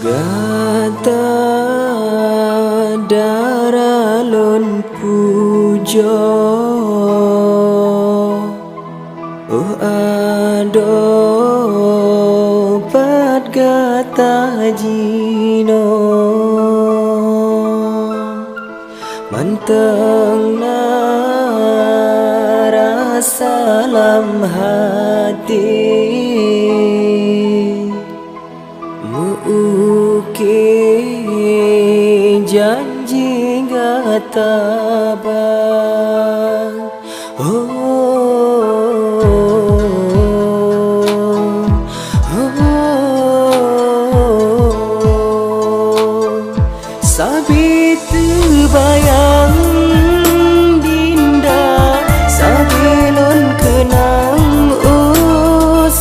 Gata daralon pujo ado pat gata jino manteng na rasa lam hati janji gata bang sabit bayang dinda sabilon kenang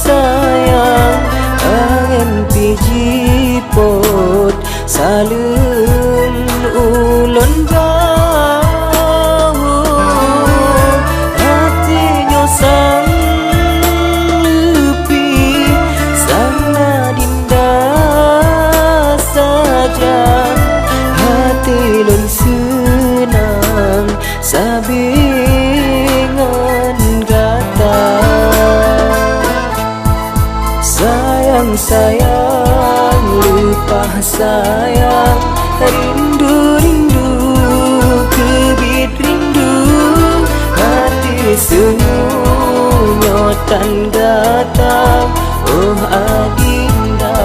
sayang angen piji pot salun ulun bau hatinya sang lepi sana dinda saja hati lun senang sabingan gata sayang sayang lupa sayang rindu-rindu kebit rindu hati senyotan datang oh adinda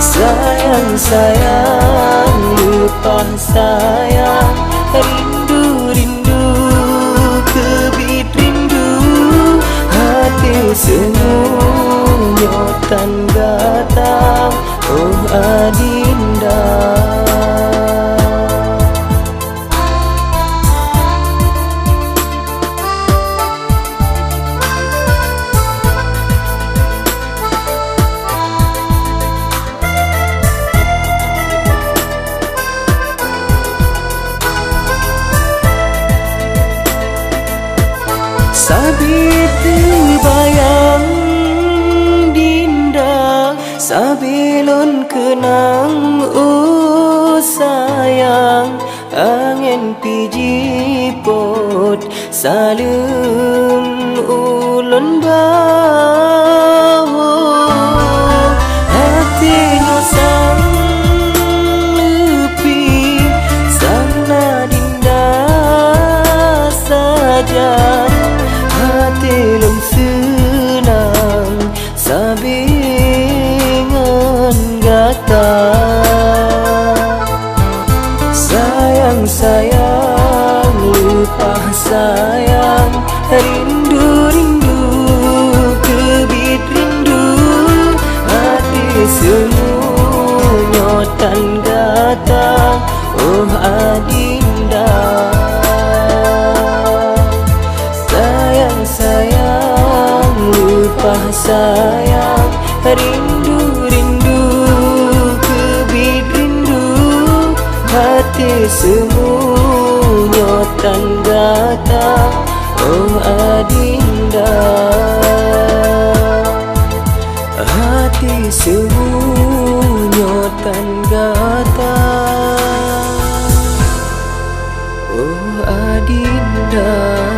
sayang sayang lupa sayang rindu-rindu kebit rindu hati senyotan datang oh adinda sabit bayang dinda sabilon kenang sayang angin piji pot salun ulun bau hatinya sang lepi sana dinda saja hati lum senang sabingan gata sayang sayang lupa sayang rindu-rindu kebit rindu hati senyotan gata oh adinda sayang lupa sayang rindu-rindu kebit rindu hati senyotan gata oh adinda hati senyotan gata oh adinda.